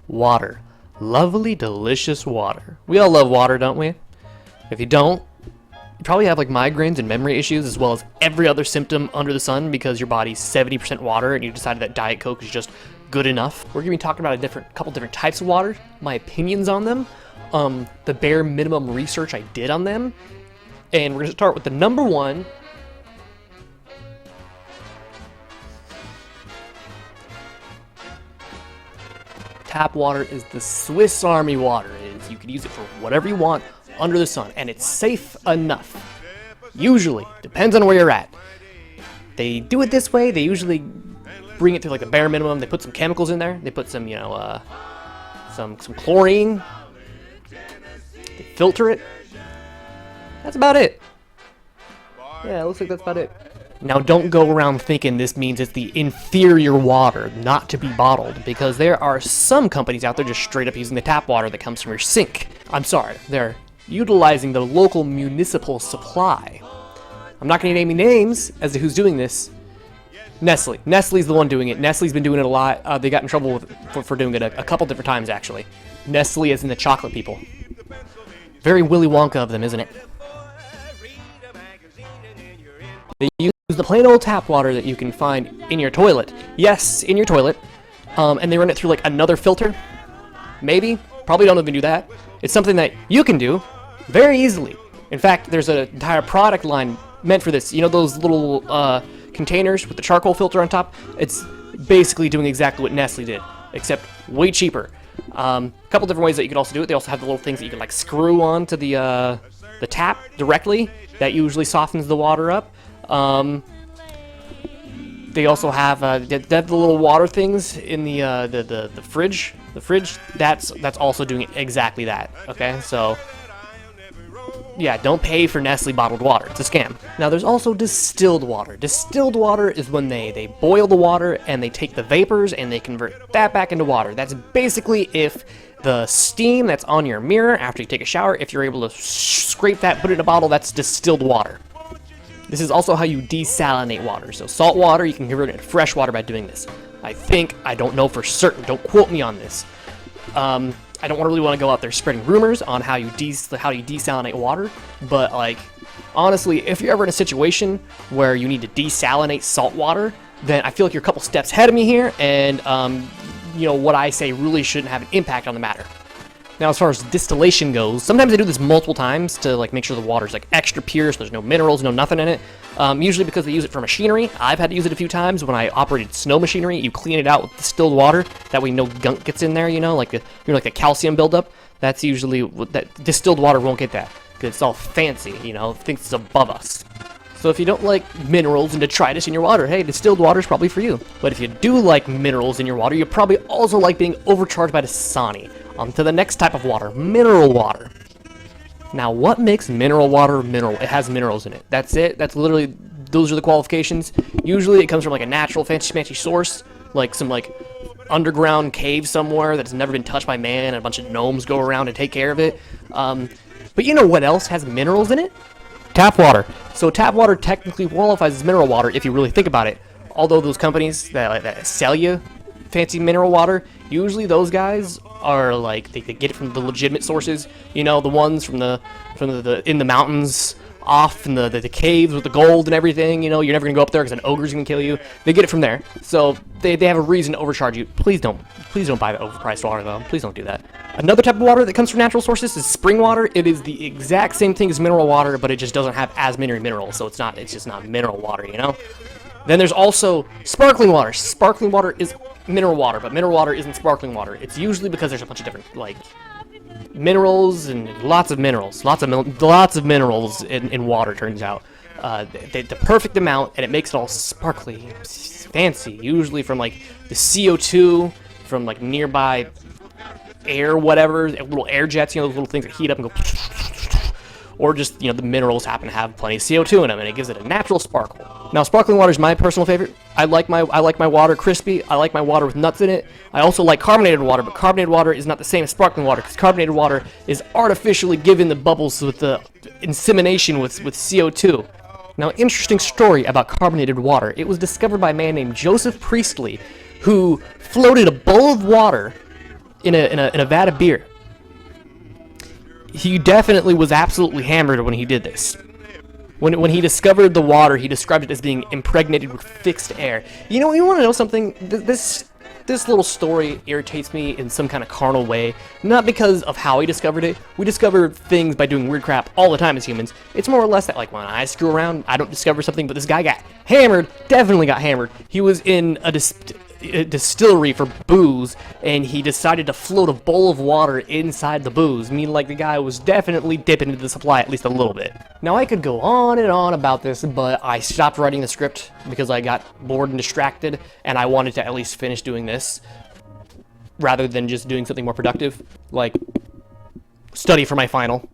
Water. Lovely, delicious water. We all love water, don't we? If you don't, you probably have like migraines and memory issues as well as every other symptom under the sun because your body's 70% water and you decided that Diet Coke is just good enough. We're gonna be talking about a couple different types of water, my opinions on them, the bare minimum research I did on them, and we're gonna start with the number one. Tap water is the Swiss Army water. You can use it for whatever you want under the sun, and it's safe enough. Usually, depends on where you're at. They do it this way. They usually bring it to like the bare minimum. They put some chemicals in there. They put some, some chlorine. They filter it. That's about it. Yeah, it looks like that's about it. Now, don't go around thinking this means it's the inferior water not to be bottled, because there are some companies out there just straight up using the tap water that comes from your sink. I'm sorry, they're utilizing the local municipal supply. I'm not going to name any names as to who's doing this. Nestle. Nestle's the one doing it. Nestle's been doing it a lot. They got in trouble for doing it a couple different times, actually. Nestle is in the chocolate people. Very Willy Wonka of them, isn't it? They use the plain old tap water that you can find in your toilet. Yes, in your toilet. And they run it through like another filter. Maybe. Probably don't even do that. It's something that you can do very easily. In fact, there's an entire product line meant for this. You know those little containers with the charcoal filter on top? It's basically doing exactly what Nestle did, except way cheaper. A couple different ways that you can also do it. They also have the little things that you can like screw on to the tap directly. That usually softens the water up. They also have they have the little water things in the fridge. The fridge that's also doing exactly that. Okay, so yeah, don't pay for Nestle bottled water. It's a scam. Now there's also distilled water. Distilled water is when they boil the water and they take the vapors and they convert that back into water. That's basically if the steam that's on your mirror after you take a shower, if you're able to scrape that, put it in a bottle, that's distilled water. This is also how you desalinate water. So salt water, you can convert it into fresh water by doing this. I don't know for certain. Don't quote me on this. I don't really want to go out there spreading rumors on how you desalinate water, but like honestly, if you're ever in a situation where you need to desalinate salt water, then I feel like you're a couple steps ahead of me here, and what I say really shouldn't have an impact on the matter. Now, as far as distillation goes, sometimes they do this multiple times to like make sure the water's like extra pure, so there's no minerals, no nothing in it. Usually because they use it for machinery. I've had to use it a few times when I operated snow machinery. You clean it out with distilled water, that way no gunk gets in there. Like the calcium buildup. That's usually what that distilled water won't get that because it's all fancy. Thinks it's above us. So if you don't like minerals and detritus in your water, hey, distilled water is probably for you. But if you do like minerals in your water, you probably also like being overcharged by Dasani. On to the next type of water, mineral water. Now, what makes mineral water mineral? It has minerals in it. That's it. That's literally, those are the qualifications. Usually it comes from like a natural fancy source, like some like underground cave somewhere that's never been touched by man, and a bunch of gnomes go around and take care of it. But you know what else has minerals in it? Tap water. So tap water technically qualifies as mineral water if you really think about it. Although those companies that sell you fancy mineral water, usually those guys are like they get it from the legitimate sources. The ones from the in the mountains, off in the caves with the gold and everything. You're never gonna go up there because an ogre's gonna kill you. They get it from there, so they have a reason to overcharge you. Please don't buy the overpriced water though. Please don't do that. Another type of water that comes from natural sources is spring water. It is the exact same thing as mineral water, but it just doesn't have as many minerals, so it's just not mineral water. Then there's also sparkling water. Sparkling water is mineral water, but mineral water isn't sparkling water. It's usually because there's a bunch of different like minerals and lots of minerals in water. Turns out the perfect amount, and it makes it all sparkly, fancy. Usually from like the CO2 from like nearby air, whatever, little air jets. Those little things that heat up and go. Or just, the minerals happen to have plenty of CO2 in them, and it gives it a natural sparkle. Now, sparkling water is my personal favorite. I like my water crispy. I like my water with nuts in it. I also like carbonated water, but carbonated water is not the same as sparkling water, because carbonated water is artificially given the bubbles with the insemination with CO2. Now, interesting story about carbonated water. It was discovered by a man named Joseph Priestley, who floated a bowl of water in a vat of beer. He definitely was absolutely hammered when he did this. When he discovered the water, he described it as being impregnated with fixed air. You know, you want to know something? This little story irritates me in some kind of carnal way. Not because of how he discovered it. We discover things by doing weird crap all the time as humans. It's more or less that, like, when I screw around, I don't discover something, but this guy got hammered. Definitely got hammered. He was in a distillery for booze, and he decided to float a bowl of water inside the booze, meaning like the guy was definitely dipping into the supply at least a little bit. Now I could go on and on about this, but I stopped writing the script because I got bored and distracted, and I wanted to at least finish doing this rather than just doing something more productive, like study for my final.